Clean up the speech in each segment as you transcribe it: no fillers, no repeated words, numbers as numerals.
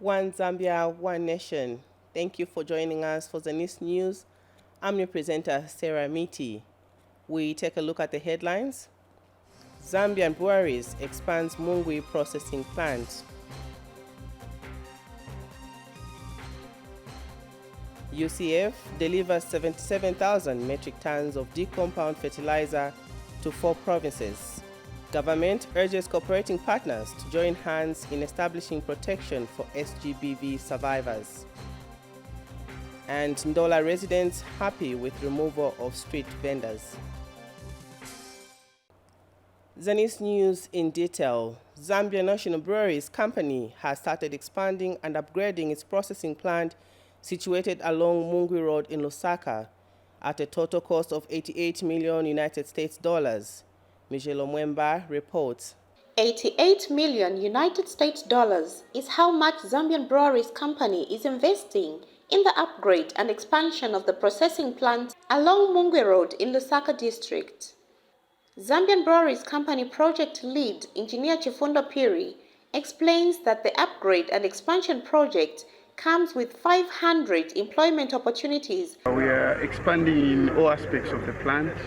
One Zambia, One Nation. Thank you for joining us for Zanis News. I'm your presenter, Sarah Miti. We take a look at the headlines. Zambian breweries expands Mungwi processing plant. UCF delivers 77,000 metric tons of decompound fertilizer to 4 provinces. Government urges cooperating partners to join hands in establishing protection for SGBV survivors. And Ndola residents happy with removal of street vendors. Zanis News in detail. Zambia National Breweries Company has started expanding and upgrading its processing plant situated along Mungwi Road in Lusaka at a total cost of 88 million United States dollars. Michelle Mwemba reports. 88 million United States dollars is how much Zambian Breweries Company is investing in the upgrade and expansion of the processing plant along Mungwi Road in Lusaka district. Zambian Breweries Company project lead, Engineer Chifundo Piri, explains that the upgrade and expansion project comes with 500 employment opportunities. We are expanding in all aspects of the plant.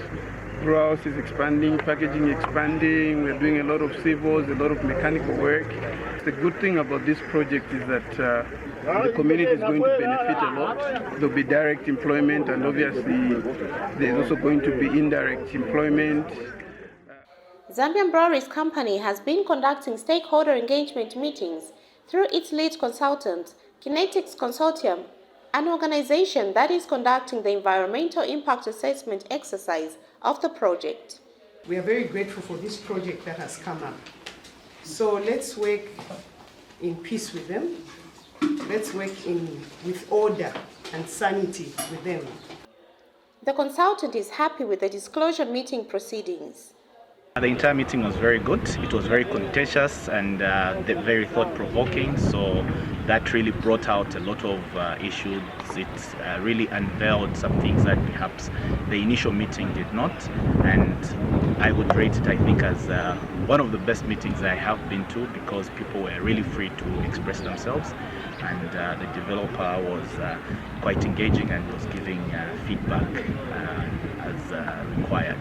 Brewhouse is expanding, packaging expanding, we're doing a lot of civils, a lot of mechanical work. The good thing about this project is that the community is going to benefit a lot. There'll be direct employment, and obviously there's also going to be indirect employment. Zambian Breweries Company has been conducting stakeholder engagement meetings through its lead consultant, Kinetics Consortium, an organization that is conducting the environmental impact assessment exercise of the project. We are very grateful for this project that has come up. So let's work in peace with them. Let's work with order and sanity with them. The consultant is happy with the disclosure meeting proceedings. The entire meeting was very good. It was very contentious and very thought-provoking, so that really brought out a lot of issues. It really unveiled some things that perhaps the initial meeting did not, and I would rate it, I think, as one of the best meetings I have been to, because people were really free to express themselves, and the developer was quite engaging and was giving feedback as required.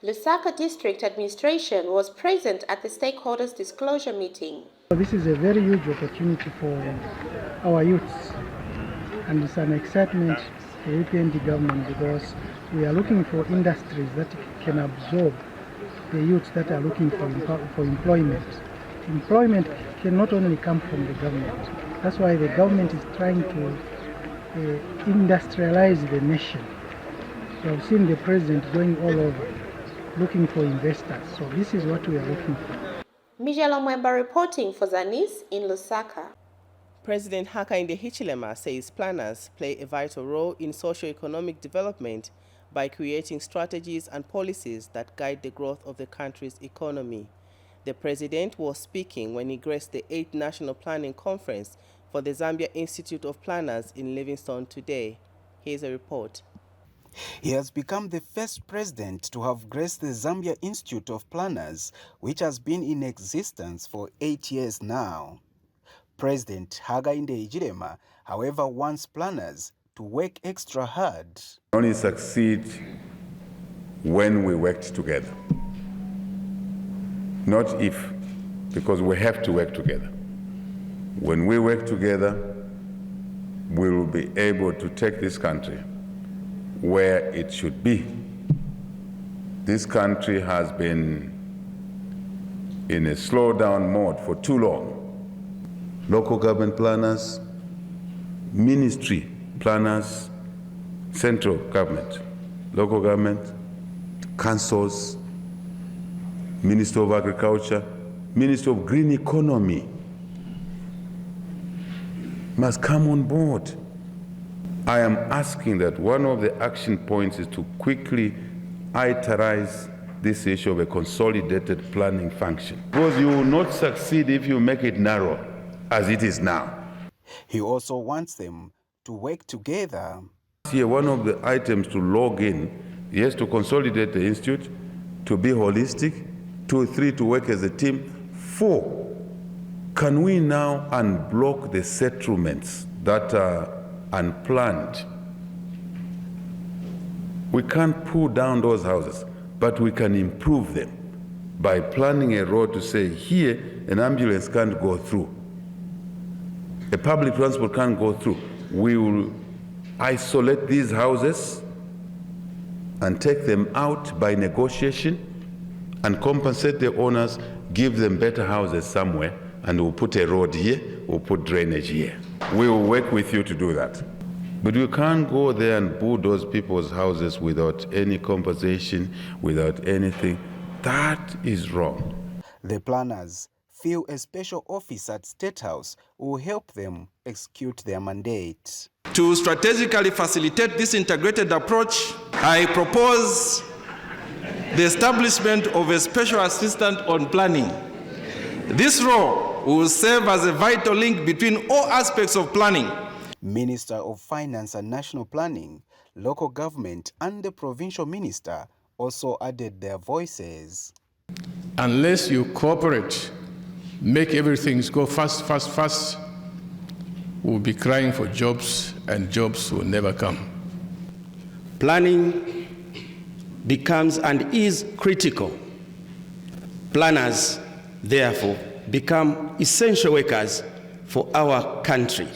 Lusaka District Administration was present at the stakeholders' disclosure meeting. This is a very huge opportunity for our youths, and it's an excitement for UPND government because we are looking for industries that can absorb the youths that are looking for employment. Employment can not only come from the government. That's why the government is trying to industrialize the nation. We have seen the president going all over, looking for investors. So this is what we are looking for. Michelle Mwemba reporting for Zanis in Lusaka. President Hakainde Hichilema says planners play a vital role in socio-economic development by creating strategies and policies that guide the growth of the country's economy. The president was speaking when he graced the 8th National Planning Conference for the Zambia Institute of Planners in Livingstone today. Here's a report. He has become the first president to have graced the Zambia Institute of Planners, which has been in existence for 8 years now. President Hakainde Hichilema, however, wants planners to work extra hard. We only succeed when we worked together. Not if, because we have to work together. When we work together, we will be able to take this country where it should be. This country has been in a slow-down mode for too long. Local government planners, ministry planners, central government, local government, councils, Minister of Agriculture, Minister of Green Economy must come on board. I am asking that one of the action points is to quickly itemize this issue of a consolidated planning function, because you will not succeed if you make it narrow as it is now. He also wants them to work together. Here, one of the items to log in, yes, to consolidate the institute, to be holistic, 2, 3, to work as a team, 4, Can we now unblock the settlements that are unplanned? We can't pull down those houses, but we can improve them by planning a road to say, here, an ambulance can't go through. A public transport can't go through. We will isolate these houses and take them out by negotiation and compensate the owners, give them better houses somewhere, and we'll put a road here, we'll put drainage here. We will work with you to do that. But you can't go there and bulldoze people's houses without any compensation, without anything. That is wrong. The planners feel a special office at State House will help them execute their mandate. To strategically facilitate this integrated approach, I propose the establishment of a special assistant on planning. This role will serve as a vital link between all aspects of planning. Minister of Finance and National Planning, local government and the provincial minister also added their voices. Unless you cooperate, make everything go fast, we'll be crying for jobs and jobs will never come. Planning becomes and is critical. Planners, therefore, become essential workers for our country.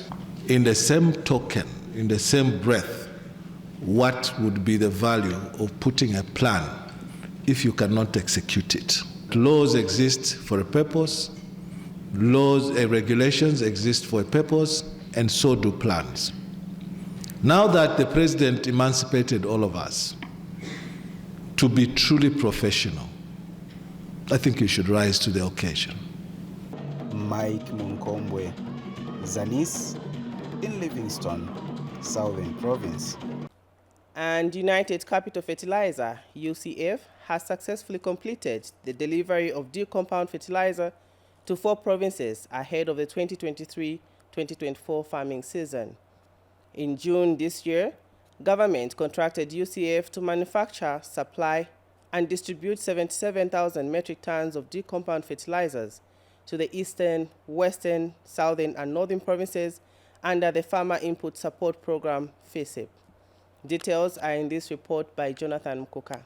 In the same token, in the same breath, what would be the value of putting a plan if you cannot execute it? Laws exist for a purpose, laws and regulations exist for a purpose, and so do plans. Now that the president emancipated all of us to be truly professional, I think you should rise to the occasion. Mike Munkombwe, Zanis, in Livingstone, Southern Province. And United Capital Fertilizer, UCF, has successfully completed the delivery of dew-compound fertilizer to 4 provinces ahead of the 2023-2024 farming season. In June this year, government contracted UCF to manufacture, supply, and distribute 77,000 metric tons of dew-compound fertilizers to the eastern, western, southern, and northern provinces under the Farmer Input Support Program, FISIP. Details are in this report by Jonathan Mkuka.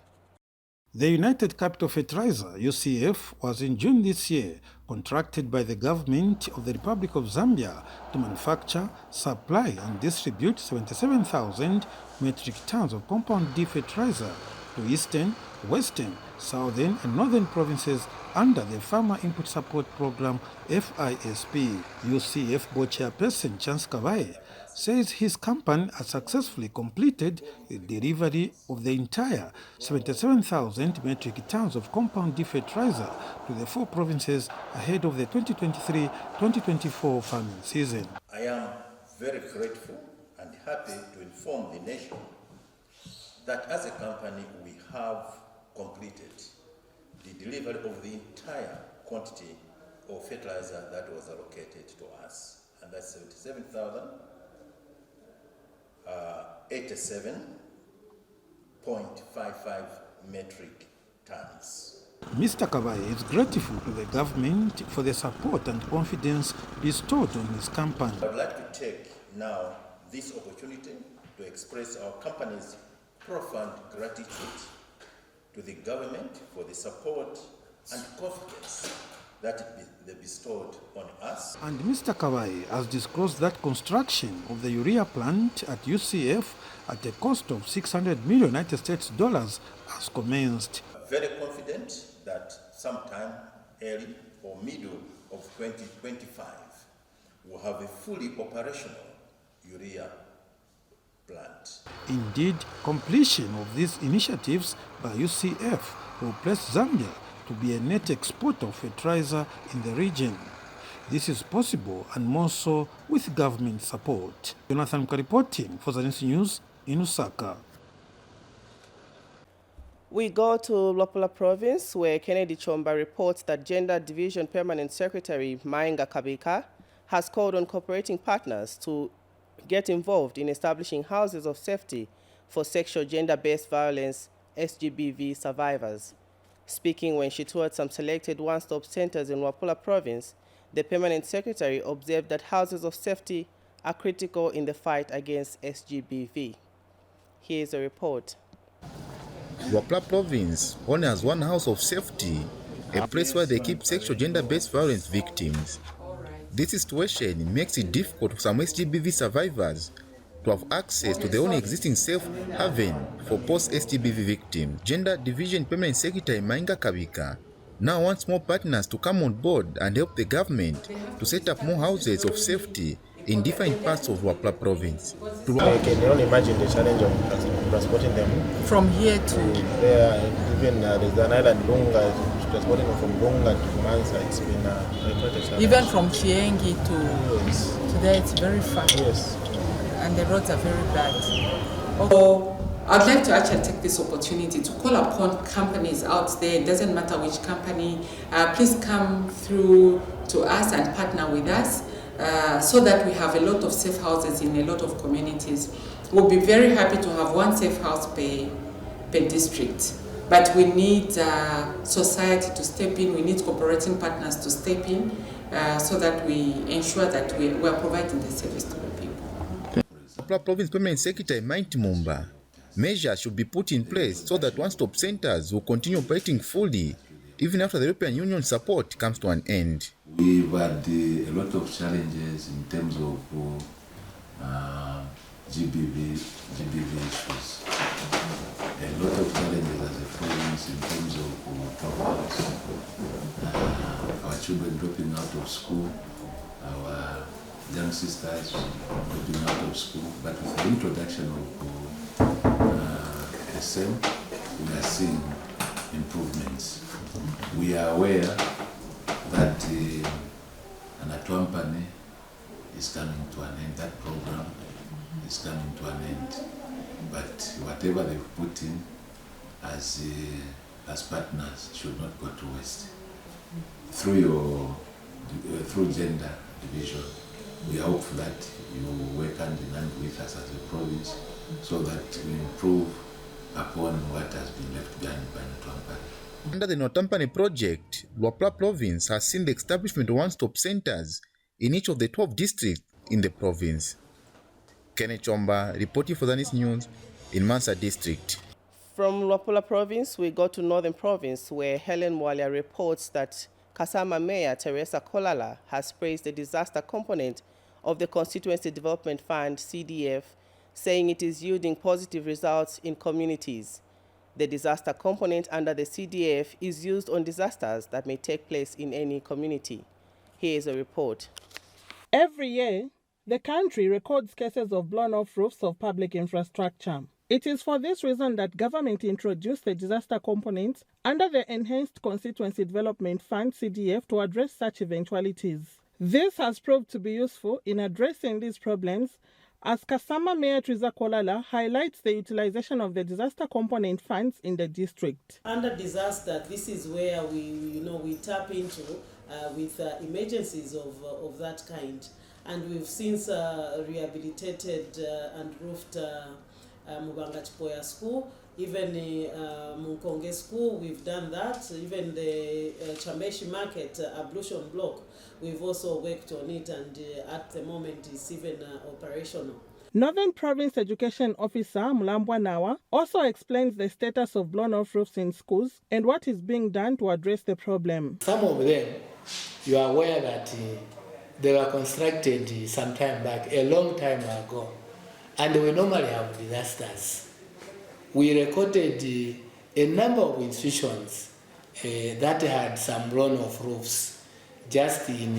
The United Capital Fertilizer, UCF, was in June this year contracted by the government of the Republic of Zambia to manufacture, supply, and distribute 77,000 metric tons of compound D fertilizer to eastern, western, southern, and northern provinces under the Farmer Input Support Program, FISP. UCF Board Chairperson Chance Kavae says his company has successfully completed the delivery of the entire 77,000 metric tons of compound D fertilizer to the 4 provinces ahead of the 2023-2024 farming season. I am very grateful and happy to inform the nation that as a company we have completed the delivery of the entire quantity of fertilizer that was allocated to us, and that's 87,087.55 metric tons. Mr. Kavae is grateful to the government for the support and confidence bestowed on his company. I would like to take now this opportunity to express our company's profound gratitude to the government for the support and confidence that they bestowed on us. And Mr. Kavae has disclosed that construction of the urea plant at UCF at a cost of $600 million has commenced. Very confident that sometime early or middle of 2025 we'll have a fully operational urea plant. Indeed, completion of these initiatives by UCF will place Zambia to be a net exporter of fertilizer in the region. This is possible and more so with government support. Jonathan Mkuka reporting for Zanis News in Lusaka. We go to Luapula Province, where Kennedy Chomba reports that Gender Division Permanent Secretary Mainga Kabika has called on cooperating partners to get involved in establishing houses of safety for sexual gender-based violence SGBV survivors. Speaking when she toured some selected one-stop centers in Luapula Province, The permanent secretary observed that houses of safety are critical in the fight against SGBV. Here is a report. Wapla province only has one house of safety, a place where they keep sexual gender-based violence victims. This situation makes it difficult for some SGBV survivors to have access to the only existing safe haven for post-SGBV victims. Gender Division Permanent Secretary Mainga Kabika now wants more partners to come on board and help the government to set up more houses of safety in different parts of Wapla province. I can only imagine the challenge of transporting them from here to there. Even there's an island Lunga, transporting them from Lunga to Mansa. It's been quite a challenge. Even from Chiengi to there, it's very far. Yes. And the roads are very bad. So I'd like to actually take this opportunity to call upon companies out there. It doesn't matter which company. Please come through to us and partner with us so that we have a lot of safe houses in a lot of communities. We'll be very happy to have one safe house per district. But we need society to step in. We need cooperating partners to step in so that we ensure that we are providing the service to the people. Wapla Province Permanent Secretary Mighty Mumba, measures should be put in place so that one-stop centers will continue operating fully even after the European Union support comes to an end. We've had a lot of challenges in terms of GBV issues. A lot of challenges as a province in terms of problems. Our children dropping out of school, our young sisters dropping out of school, but with the introduction of the same, we are seeing improvements. We are aware that an Atwampane is coming to an end, that program is coming to an end. But whatever they've put in as partners should not go to waste. Through gender division, we are hopeful that you work hand in hand with us as a province so that we improve upon what has been left behind by Natwampane. Under the Natwampane project, Wapla province has seen the establishment of one-stop centers in each of the 12 districts in the province. Kenneth Chomba reporting for Zanis News in Mansa district. From Wapla province, we go to Northern province where Helen Walia reports that Kasama Mayor Teresa Kolala has praised the disaster component of the Constituency Development Fund, CDF, saying it is yielding positive results in communities. The disaster component under the CDF is used on disasters that may take place in any community. Here is a report. Every year, the country records cases of blown-off roofs of public infrastructure. It is for this reason that government introduced the disaster component under the Enhanced Constituency Development Fund, CDF, to address such eventualities. This has proved to be useful in addressing these problems, as Kasama Mayor Teresa Kolala highlights the utilization of the disaster component funds in the district. Under disaster, this is where we tap into with emergencies of that kind. And we've since rehabilitated and roofed Mubanga Chipoya School, even Munkonge School, we've done that. Even the Chambeshi Market ablution block, we've also worked on it, and at the moment it's even operational. Northern Province Education Officer Mulambwa Nawa also explains the status of blown-off roofs in schools and what is being done to address the problem. Some of them, you are aware that they were constructed some time back, a long time ago, and we normally have disasters. We recorded a number of institutions that had some blown-off roofs just in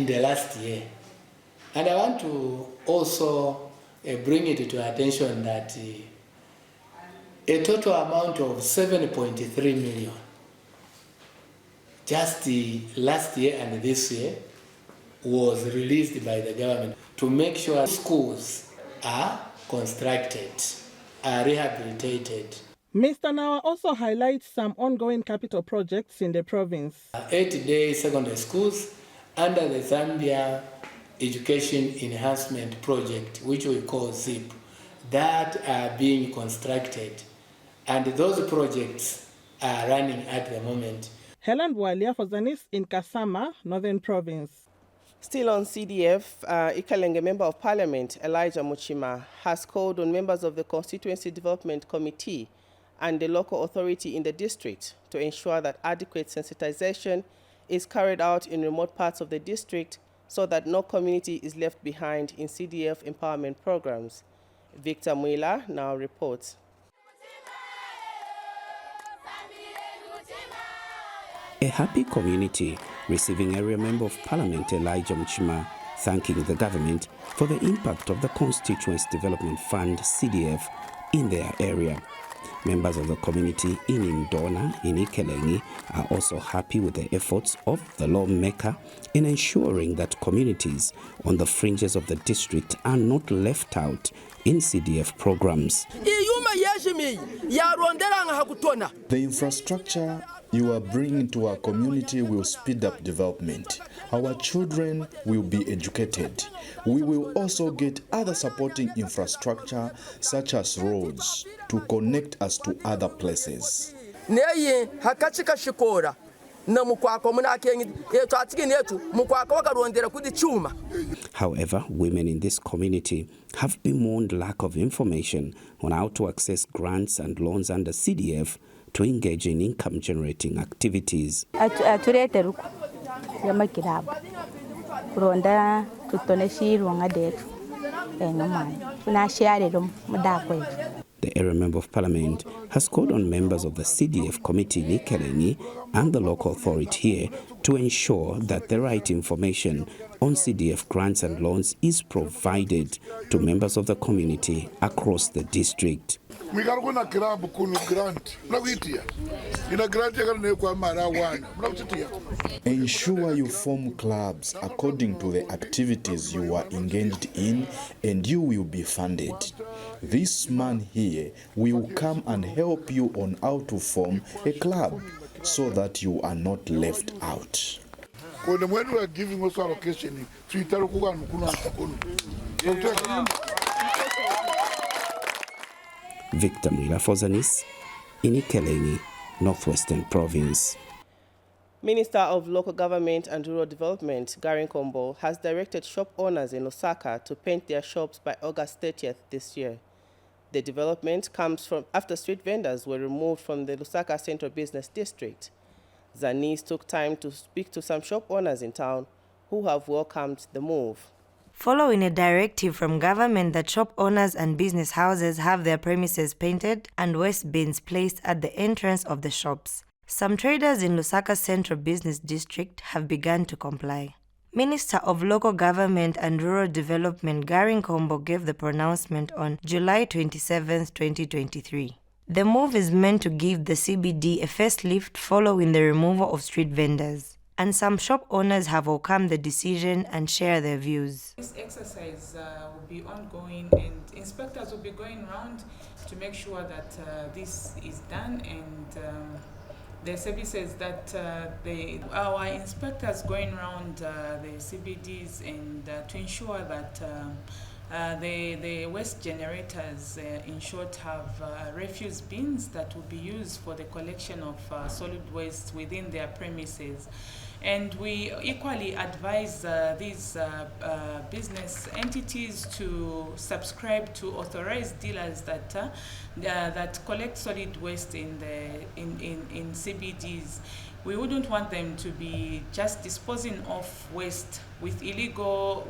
the last year. And I want to also bring it to attention that a total amount of 7.3 million just last year and this year was released by the government to make sure schools are constructed, are rehabilitated. Mr. Nawa also highlights some ongoing capital projects in the province. 8-day secondary schools under the Zambia Education Enhancement Project, which we call ZIP, that are being constructed, and those projects are running at the moment. Helen Bwalia for Zanis in Kasama, Northern Province. Still on CDF, Ikalenge Member of Parliament Elijah Muchima has called on members of the Constituency Development Committee and the local authority in the district to ensure that adequate sensitization is carried out in remote parts of the district so that no community is left behind in CDF empowerment programs. Victor Mwila now reports. A happy community receiving Area Member of Parliament Elijah Muchima thanking the government for the impact of the Constituency Development Fund CDF in their area. Members of the community in Indona, in Ikelenyi, are also happy with the efforts of the lawmaker in ensuring that communities on the fringes of the district are not left out in CDF programs. The infrastructure you are bringing to our community will speed up development. Our children will be educated. We will also get other supporting infrastructure such as roads to connect us to other places. However, women in this community have bemoaned lack of information on how to access grants and loans under CDF to engage in income-generating activities. The Area Member of Parliament has called on members of the CDF committee in Ikelenyi and the local authority here to ensure that the right information on CDF grants and loans is provided to members of the community across the district. Ensure you form clubs according to the activities you are engaged in, and you will be funded. This man here will come and help you on how to form a club so that you are not left out. When we are giving us allocation, Victor Mwila for Zanis in Ikelenyi, Northwestern Province. Minister of Local Government and Rural Development, Gary Kombo, has directed shop owners in Lusaka to paint their shops by August 30th this year. The development comes from after street vendors were removed from the Lusaka Central Business District. Zanis took time to speak to some shop owners in town who have welcomed the move. Following a directive from government that shop owners and business houses have their premises painted and waste bins placed at the entrance of the shops, some traders in Lusaka Central Business District have begun to comply. Minister of Local Government and Rural Development Gary Kombo gave the pronouncement on July 27, 2023. The move is meant to give the CBD a facelift following the removal of street vendors, and some shop owners have welcomed the decision and share their views. This exercise will be ongoing, and inspectors will be going around to make sure that this is done, and the services that our inspectors going around the CBDs and to ensure that the waste generators, in short, have refuse bins that will be used for the collection of solid waste within their premises. And we equally advise these business entities to subscribe to authorized dealers that collect solid waste in CBDs. We wouldn't want them to be just disposing of waste with illegal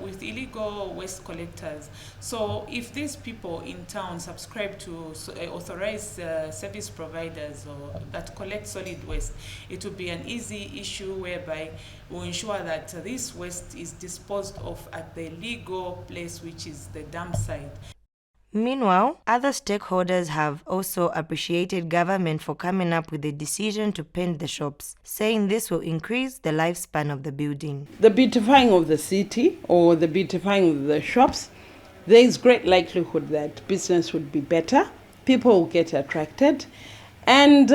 waste collectors. So if these people in town subscribe to authorized service providers or that collect solid waste, it will be an easy issue whereby we'll ensure that this waste is disposed of at the legal place, which is the dump site. Meanwhile, other stakeholders have also appreciated government for coming up with a decision to paint the shops, saying this will increase the lifespan of the building. The beautifying of the city or the beautifying of the shops, there is great likelihood that business would be better, people will get attracted, and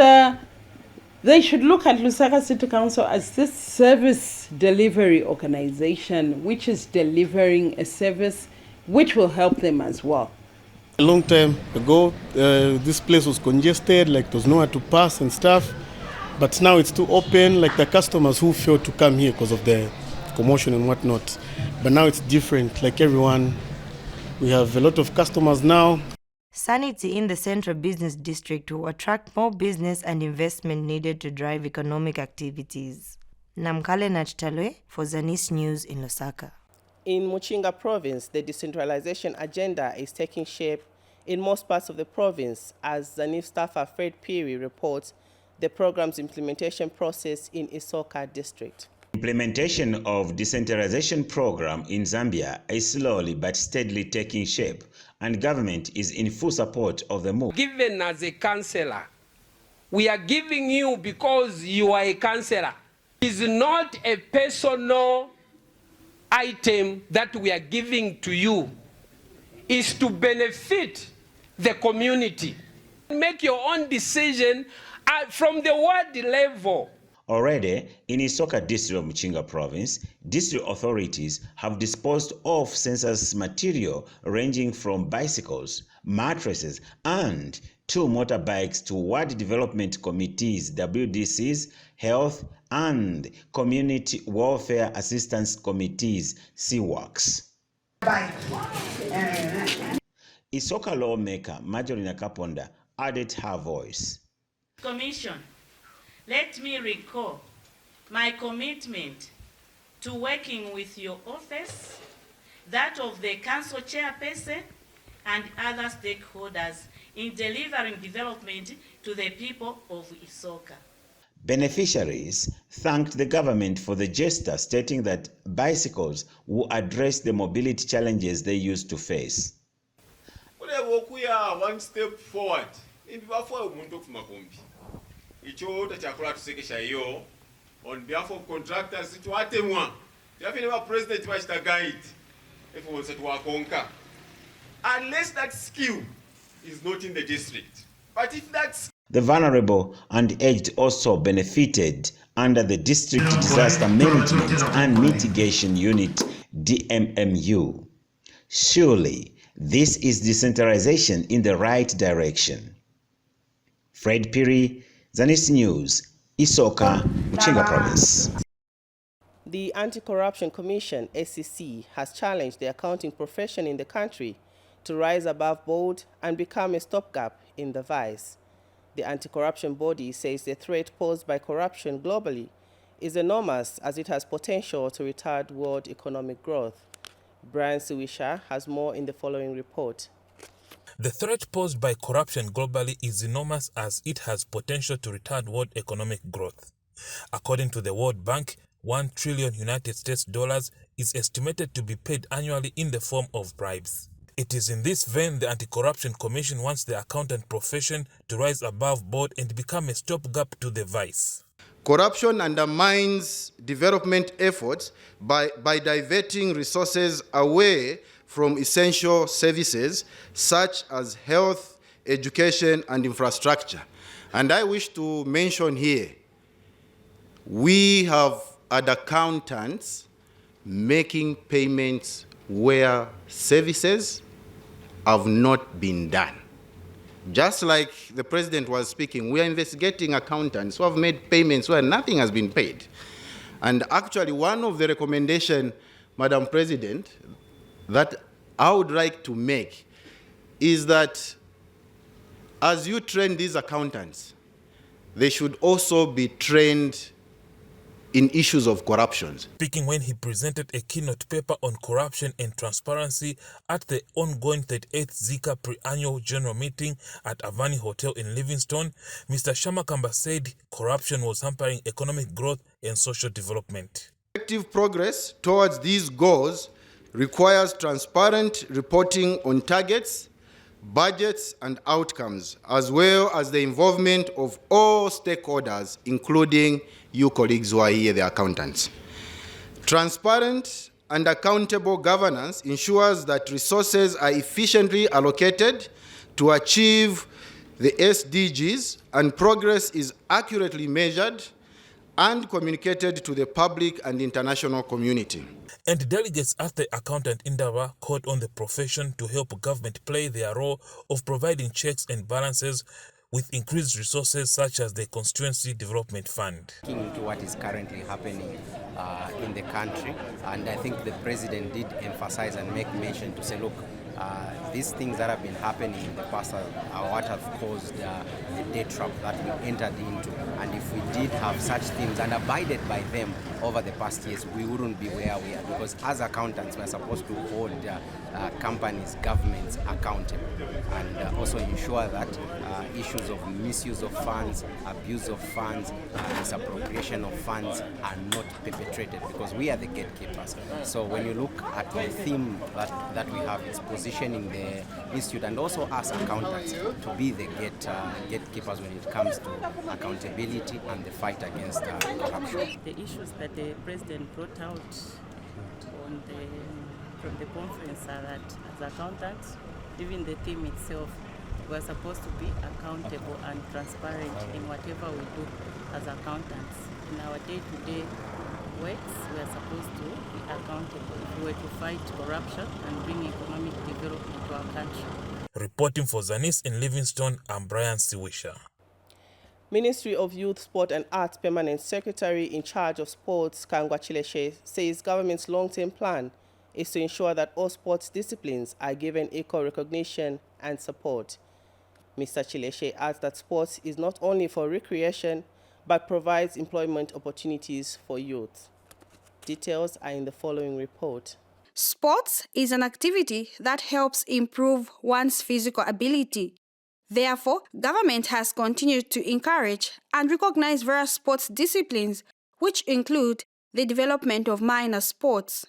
they should look at Lusaka City Council as this service delivery organization which is delivering a service which will help them as well. A long time ago, this place was congested, like there was nowhere to pass and stuff. But now it's too open, like the customers who failed to come here because of the commotion and whatnot. But now it's different, like everyone, we have a lot of customers now. Sanity in the Central Business District will attract more business and investment needed to drive economic activities. Namkale Nachtalwe for Zanis News in Lusaka. In Muchinga province, the decentralization agenda is taking shape in most parts of the province, as Zanis staffer Fred Peary reports the program's implementation process in Isoka district. Implementation of decentralization program in Zambia is slowly but steadily taking shape, and government is in full support of the move. Given as a councillor, we are giving you because you are a councillor. It is not a personal item that we are giving to you. It's to benefit the community. Make your own decision from the ward level. Already, in Isoka district of Muchinga province, district authorities have disposed of census material ranging from bicycles, mattresses, and 2 motorbikes to ward development committees, WDCs, health and community welfare assistance committees, CWACs. Isoka lawmaker Marjorie Nakaponda added her voice. Commission, let me recall my commitment to working with your office, that of the council chairperson, and other stakeholders in delivering development to the people of Isoka. Beneficiaries thanked the government for the gesture, stating that bicycles will address the mobility challenges they used to face. One step forward. On behalf of contractors, president guide unless that skill is not in the district. But if that's the vulnerable and aged also benefited under the District Disaster Management and Mitigation Unit, DMMU. Surely, this is decentralization in the right direction. Fred Peary, Zanis News, Isoka, Muchinga Province. The Anti-Corruption Commission, ACC, has challenged the accounting profession in the country to rise above board and become a stopgap in the vice. The anti-corruption body says the threat posed by corruption globally is enormous, as it has potential to retard world economic growth. Brian Suwisha has more in the following report. The threat posed by corruption globally is enormous, as it has potential to retard world economic growth. According to the World Bank, $1 trillion United States dollars is estimated to be paid annually in the form of bribes. It is in this vein the Anti-Corruption Commission wants the accountant profession to rise above board and become a stopgap to the vice. Corruption undermines development efforts by diverting resources away from essential services such as health, education, and infrastructure. And I wish to mention here, we have had accountants making payments where services have not been done. Just like the president was speaking, we are investigating accountants who have made payments where nothing has been paid. And actually, one of the recommendations, Madam President, that I would like to make is that as you train these accountants, they should also be trained in issues of corruption. Speaking when he presented a keynote paper on corruption and transparency at the ongoing 38th Zika pre-annual general meeting at Avani Hotel in Livingstone, Mr. Shamakamba said corruption was hampering economic growth and social development. Effective progress towards these goals requires transparent reporting on targets, budgets, and outcomes, as well as the involvement of all stakeholders, including you colleagues who are here, the accountants. Transparent and accountable governance ensures that resources are efficiently allocated to achieve the SDGs, and progress is accurately measured and communicated to the public and international community. And delegates at the accountant Indaba called on the profession to help government play their role of providing checks and balances with increased resources such as the Constituency Development Fund. Looking into what is currently happening in the country, and I think the president did emphasize and make mention to say, look, these things that have been happening in the past are what have caused the debt trap that we entered into. And if we did have such things and abided by them over the past years, we wouldn't be where we are. Because as accountants, we are supposed to hold companies, governments accountable, and also ensure that issues of misuse of funds, abuse of funds, misappropriation of funds are not perpetrated, because we are the gatekeepers. So when you look at the theme that we have, it's positioning the institute and also us accountants to be the gatekeepers when it comes to accountability and the fight against corruption. The issues that the president brought out from the conference are that as accountants, even the theme itself, we're supposed to be accountable and transparent in whatever we do as accountants. In our day-to-day works, we're supposed to be accountable if we were to fight corruption and bring economic development to our country. Reporting for Zanis in Livingstone, I'm Brian Siwisha. Ministry of Youth, Sport and Arts Permanent Secretary in charge of sports, Kangwa Chileshe, says government's long-term plan is to ensure that all sports disciplines are given equal recognition and support. Mr. Chileshe adds that sports is not only for recreation, but provides employment opportunities for youth. Details are in the following report. Sports is an activity that helps improve one's physical ability. Therefore, government has continued to encourage and recognize various sports disciplines, which include the development of minor sports.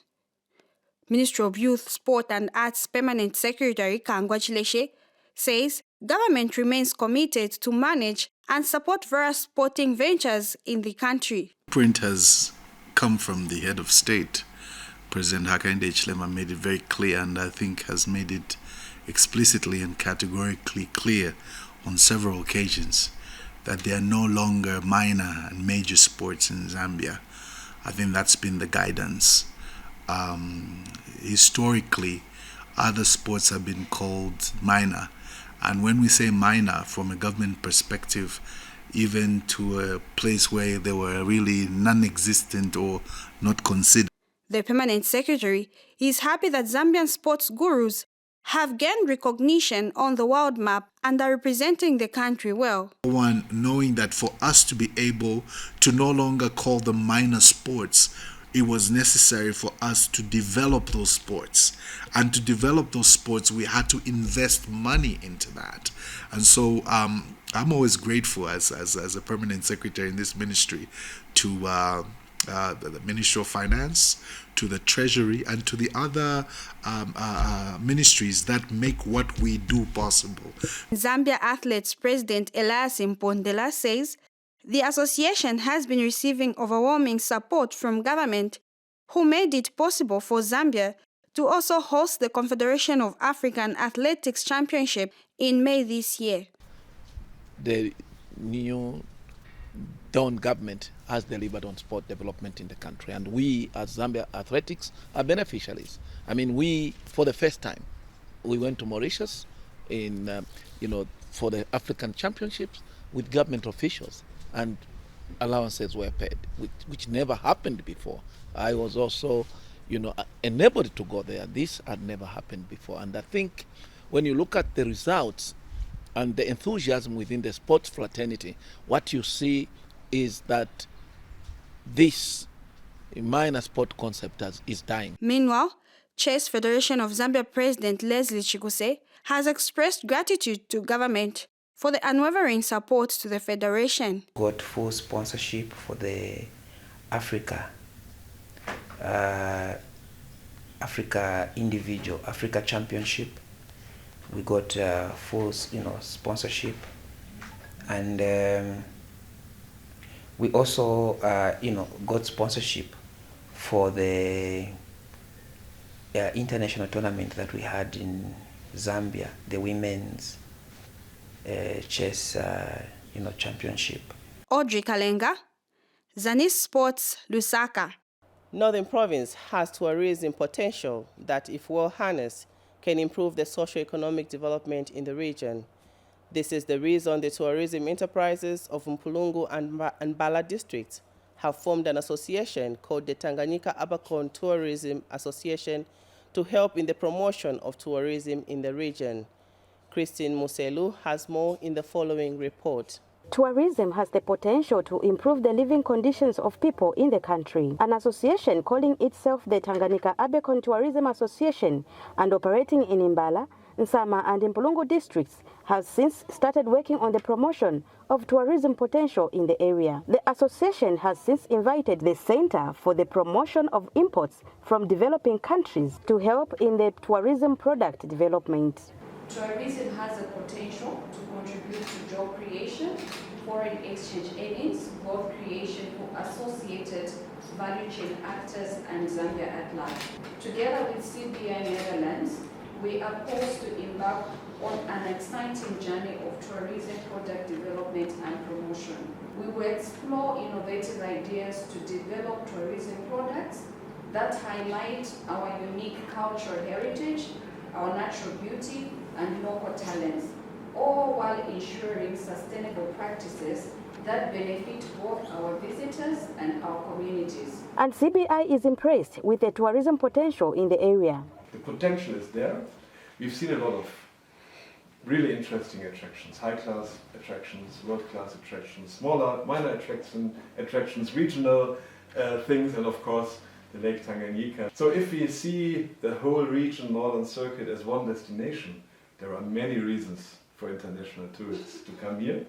Ministry of Youth, Sport and Arts Permanent Secretary Kangwa Chileshe says government remains committed to manage and support various sporting ventures in the country. Print has come from the head of state. President Hakainde Hichilema made it very clear, and I think has made it explicitly and categorically clear on several occasions that there are no longer minor and major sports in Zambia. I think that's been the guidance. Historically, other sports have been called minor. And when we say minor, from a government perspective, even to a place where they were really non-existent or not considered. The permanent secretary is happy that Zambian sports gurus have gained recognition on the world map and are representing the country well. One, knowing that for us to be able to no longer call them minor sports, it was necessary for us to develop those sports. And to develop those sports, we had to invest money into that. And so I'm always grateful as a permanent secretary in this ministry to the Ministry of Finance, to the Treasury, and to the other ministries that make what we do possible. Zambia Athletes President Elias Mpondela says the association has been receiving overwhelming support from government, who made it possible for Zambia to also host the Confederation of African Athletics Championship in May this year. The new Dawn government has delivered on sport development in the country, and we as Zambia Athletics are beneficiaries. I mean, we, for the first time, we went to Mauritius in, for the African Championships with government officials, and allowances were paid, which never happened before. I was also, enabled to go there. This had never happened before, and I think when you look at the results and the enthusiasm within the sports fraternity, what you see is that this minor sport concept is dying. Meanwhile, Chess Federation of Zambia President Leslie Chikuse has expressed gratitude to government for the unwavering support to the federation. Got full sponsorship for the Africa Championship. We got full, sponsorship, and we also, got sponsorship for the international tournament that we had in Zambia, the women's chess, championship. Audrey Kalenga, Zanis Sports, Lusaka. Northern Province has tourism potential that, if well harnessed, can improve the socio-economic development in the region. This is the reason the tourism enterprises of Mpulungu and Bala districts have formed an association called the Tanganyika Abercorn Tourism Association to help in the promotion of tourism in the region. Christine Muselu has more in the following report. Tourism has the potential to improve the living conditions of people in the country. An association calling itself the Tanganyika Abercorn Tourism Association and operating in Imbala, Nsama and Mpulungu districts has since started working on the promotion of tourism potential in the area. The association has since invited the Center for the Promotion of Imports from Developing Countries to help in the tourism product development. Tourism has a potential to contribute to job creation, foreign exchange earnings, wealth creation for associated value chain actors and Zambia at large. Together with CBI Netherlands, we are poised to embark on an exciting journey of tourism product development and promotion. We will explore innovative ideas to develop tourism products that highlight our unique cultural heritage, our natural beauty, and local talents, all while ensuring sustainable practices that benefit both our visitors and our communities. And CBI is impressed with the tourism potential in the area. The potential is there. We've seen a lot of really interesting attractions, high-class attractions, world-class attractions, smaller, minor attractions, regional things, and of course the Lake Tanganyika. So if we see the whole region, Northern Circuit, as one destination, there are many reasons for international tourists to come here.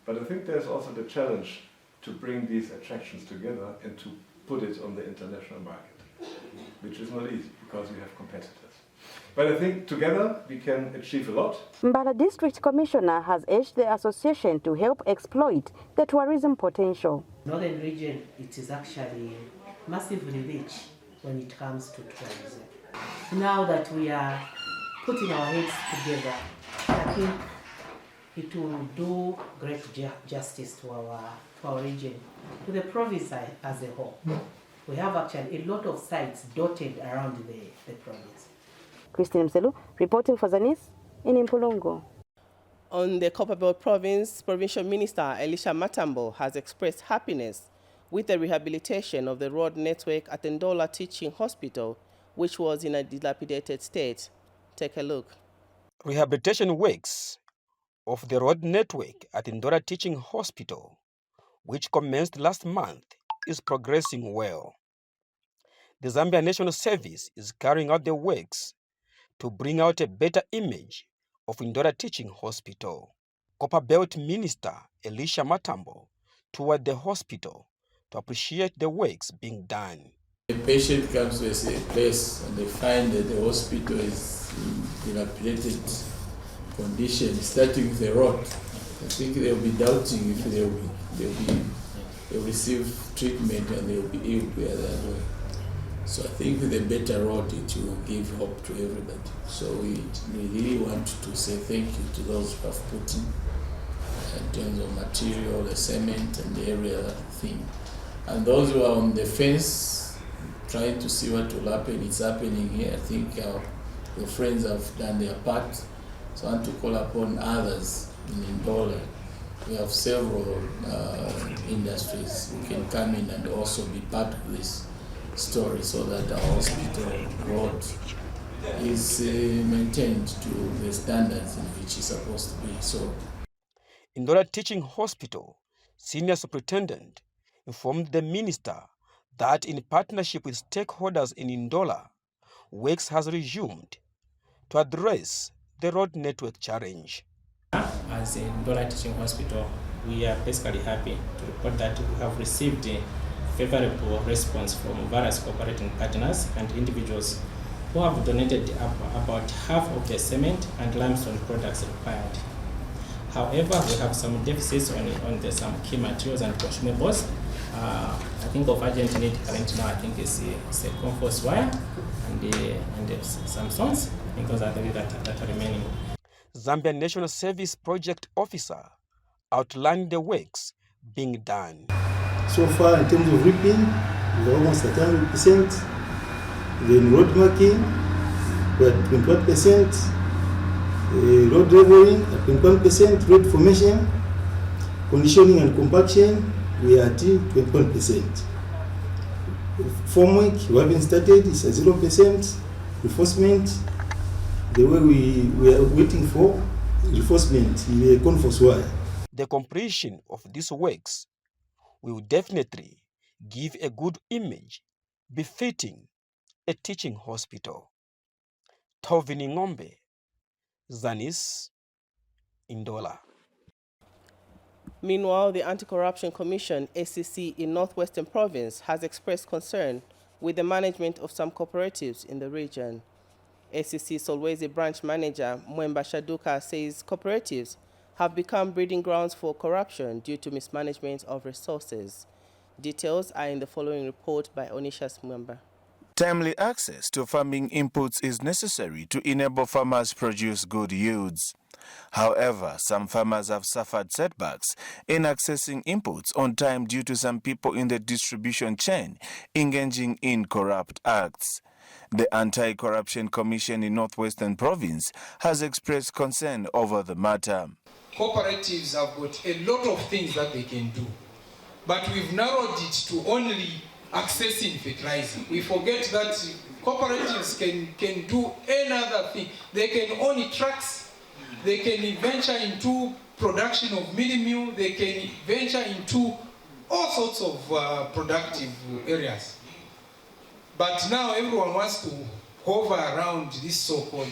But I think there's also the challenge to bring these attractions together and to put it on the international market, which is not easy because we have competitors. But I think together we can achieve a lot. Mbala District Commissioner has urged the association to help exploit the tourism potential. Northern region, it is actually massively rich when it comes to tourism. Now that we are putting our heads together, I think it will do great justice to our region, to the province as a whole. We have actually a lot of sites dotted around the province. Christine Mselu, reporting for Zanis in Mpulungu. On the Copperbelt Province, Provincial Minister Elisha Matambo has expressed happiness with the rehabilitation of the road network at Ndola Teaching Hospital, which was in a dilapidated state. Take a look. Rehabilitation works of the road network at Ndola Teaching Hospital, which commenced last month, is progressing well. The Zambia National Service is carrying out the works to bring out a better image of Ndola Teaching Hospital. Copperbelt Minister Elisha Matambo toured the hospital to appreciate the works being done. The patient comes to a place and they find that the hospital is in dilapidated condition, starting with the road. I think they'll be doubting if they'll receive treatment and they'll be ill the other way. So I think with a better road, it will give hope to everybody. So we really want to say thank you to those who have put in terms of material, the cement and the area thing. And those who are on the fence, trying to see what will happen, it's happening here. I think your friends have done their part. So I want to call upon others in Ndola. We have several industries who can come in and also be part of this story so that our hospital road is maintained to the standards in which it's supposed to be. So, Ndola Teaching Hospital Senior Superintendent informed the minister that in partnership with stakeholders in Ndola, works has resumed to address the road network challenge. As in Ndola Teaching Hospital, we are basically happy to report that we have received a favorable response from various cooperating partners and individuals who have donated about half of the cement and limestone products required. However, we have some deficits on some key materials and consumables. I think of urgent need currently now, I think it's a compost wire and some stones. I think those are the that are remaining. Zambia National Service Project Officer outlined the works being done. So far, in terms of ripping, we're almost at 100%. Then road marking, we're at 21%. Road leveling at 21%, road formation, conditioning and compaction, we are at 21%. Formwork, we haven't started, it's at 0%. Reinforcement, the way we are waiting for reinforcement, we are going for SWAI. The completion of these works will definitely give a good image befitting a teaching hospital. Tovini Ngombe, Zanis, Indola. Meanwhile, the Anti-Corruption Commission, ACC, in Northwestern Province has expressed concern with the management of some cooperatives in the region. ACC Solwezi branch manager Mwemba Shaduka says cooperatives have become breeding grounds for corruption due to mismanagement of resources. Details are in the following report by Onishas Mwemba. Timely access to farming inputs is necessary to enable farmers to produce good yields. However, some farmers have suffered setbacks in accessing inputs on time due to some people in the distribution chain engaging in corrupt acts. The Anti-Corruption Commission in Northwestern Province has expressed concern over the matter. Cooperatives have got a lot of things that they can do, but we've narrowed it to only accessing fertilizer. We forget that cooperatives can do any other thing. They can own trucks, they can venture into production of mini meal, they can venture into all sorts of productive areas. But now everyone wants to hover around this so-called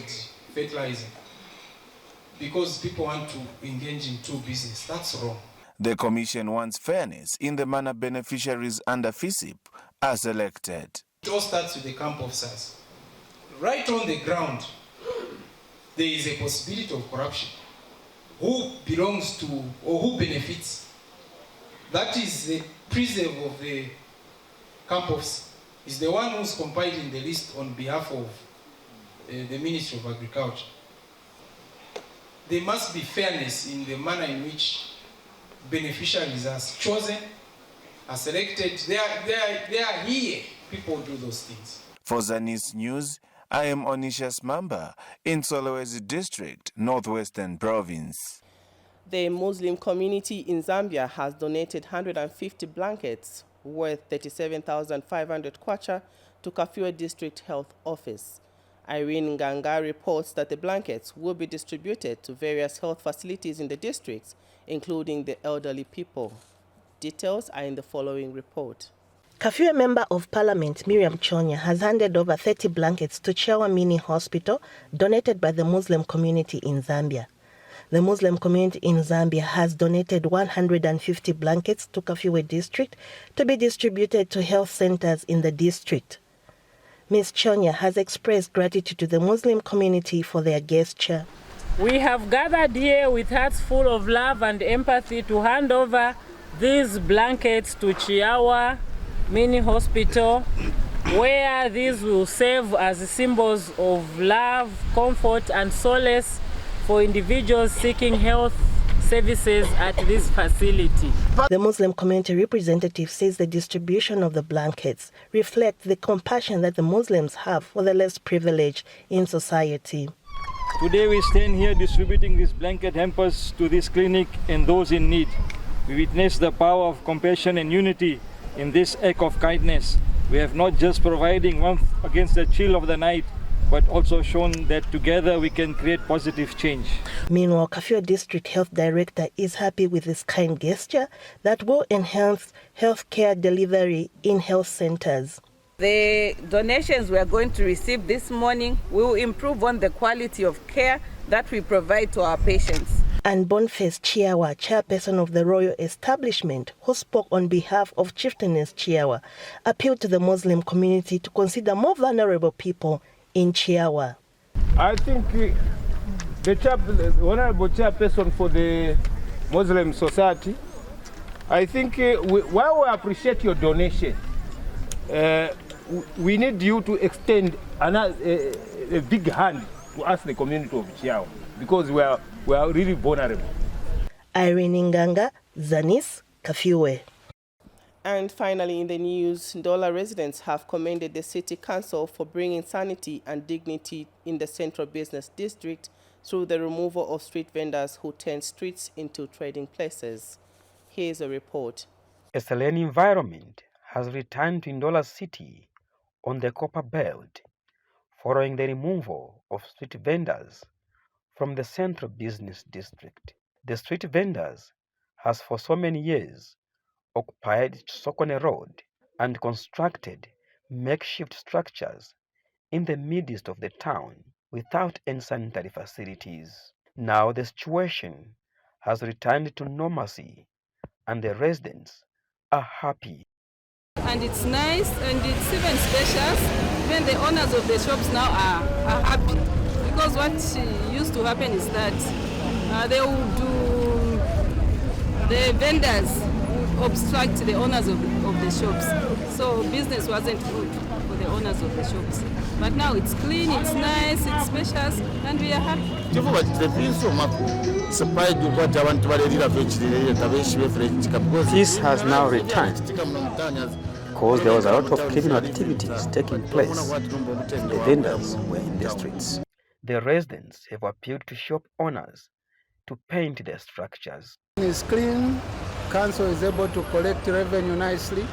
fertilizer because people want to engage into business. That's wrong. The Commission wants fairness in the manner beneficiaries under FISIP are selected. It all starts with the camp officers. Right on the ground, there is a possibility of corruption. Who belongs to or who benefits? That is the preserve of the camp officer. Is the one who's compiling the list on behalf of the Ministry of Agriculture. There must be fairness in the manner in which beneficiaries are chosen, are selected. They are here. People do those things. For Zanis News, I am Onishas Mamba in Solwezi District, Northwestern Province. The Muslim community in Zambia has donated 150 blankets worth 37,500 kwacha to Kafue District Health Office. Irene Nganga reports that the blankets will be distributed to various health facilities in the districts, including the elderly people. Details are in the following report. Kafue Member of Parliament Miriam Chonya has handed over 30 blankets to Chiawa Mini Hospital donated by the Muslim community in Zambia. The Muslim community in Zambia has donated 150 blankets to Kafue District to be distributed to health centers in the district. Ms. Chonya has expressed gratitude to the Muslim community for their gesture. We have gathered here with hearts full of love and empathy to hand over these blankets to Chiawa Mini Hospital, where these will serve as symbols of love, comfort, and solace for individuals seeking health services at this facility. The Muslim community representative says the distribution of the blankets reflects the compassion that the Muslims have for the less privileged in society. Today we stand here distributing these blanket hampers to this clinic and those in need. We witness the power of compassion and unity in this act of kindness. We have not just providing warmth against the chill of the night, but also shown that together we can create positive change. Meanwhile, Kafue District Health Director is happy with this kind gesture that will enhance healthcare delivery in health centers. The donations we are going to receive this morning will improve on the quality of care that we provide to our patients. And Boniface Chiawa, chairperson of the royal establishment, who spoke on behalf of Chieftainess Chiawa, appealed to the Muslim community to consider more vulnerable people in Chiawa. I think the honorable chairperson for the Muslim society, I think while we appreciate your donation, we need you to extend a big hand to us, the community of Chiawa, because we are really vulnerable. Irene Nganga, Zanis, Kafue. And finally in the news, Ndola residents have commended the city council for bringing sanity and dignity in the central business district through the removal of street vendors who turn streets into trading places. Here's a report. A serene environment has returned to Ndola City on the Copper Belt following the removal of street vendors from the central business district. The street vendors has for so many years occupied Sokone Road and constructed makeshift structures in the midst of the town without any sanitary facilities. Now the situation has returned to normalcy and the residents are happy. And it's nice and it's even spacious. Even the owners of the shops now are happy. Because what used to happen is that the vendors would obstruct the owners of the shops. So business wasn't good for the owners of the shops. But now it's clean, it's nice, it's spacious, and we are happy. Peace has now returned because there was a lot of criminal activities taking place and the vendors were in the streets. The residents have appealed to shop owners to paint their structures. It's clean, council is able to collect revenue nicely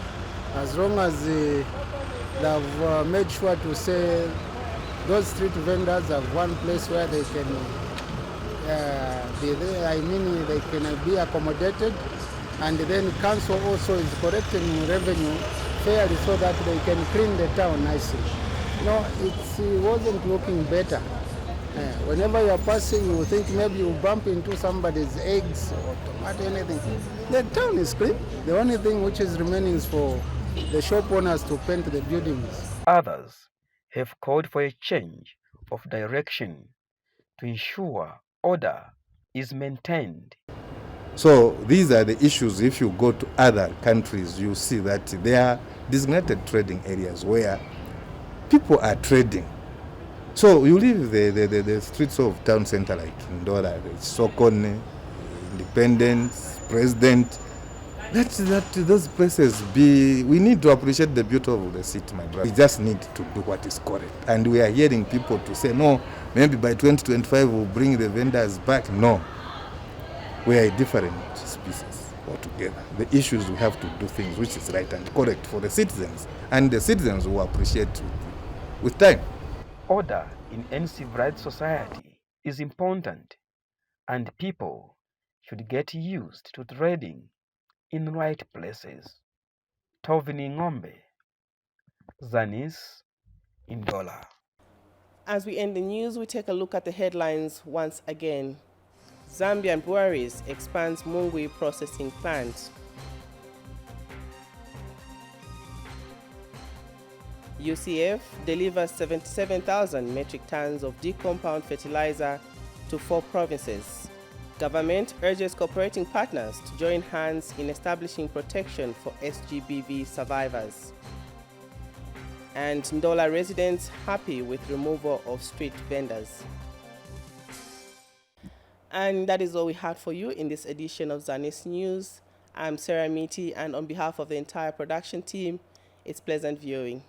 as long as they've made sure to say those street vendors have one place where they can be there. I mean, they can be accommodated, and then council also is collecting revenue fairly so that they can clean the town nicely. No, it wasn't looking better. Whenever you're passing, you think maybe you bump into somebody's eggs or tomato, anything. The town is clean. The only thing which is remaining is for the shop owners to paint the buildings. Others have called for a change of direction to ensure order is maintained. So these are the issues. If you go to other countries, you see that there are designated trading areas where people are trading. So you leave the streets of town center like Ndola, Sokone, Independence, President. Those places we need to appreciate the beauty of the city, my brother. We just need to do what is correct. And we are hearing people to say, no, maybe by 2025 we'll bring the vendors back. No, we are a different species altogether. The issues we have to do things which is right and correct for the citizens, and the citizens will appreciate with time. Order in any civilized society is important, and people should get used to trading in right places. Tovini Ngombe, Zanis, Ndola. As we end the news, we take a look at the headlines once again. Zambian breweries expands Mungwi processing plant. UCF delivers 77,000 metric tons of decompound fertilizer to 4 provinces. Government urges cooperating partners to join hands in establishing protection for SGBV survivors. And Ndola residents happy with removal of street vendors. And that is all we had for you in this edition of Zanis News. I'm Sarah Miti, and on behalf of the entire production team, it's pleasant viewing.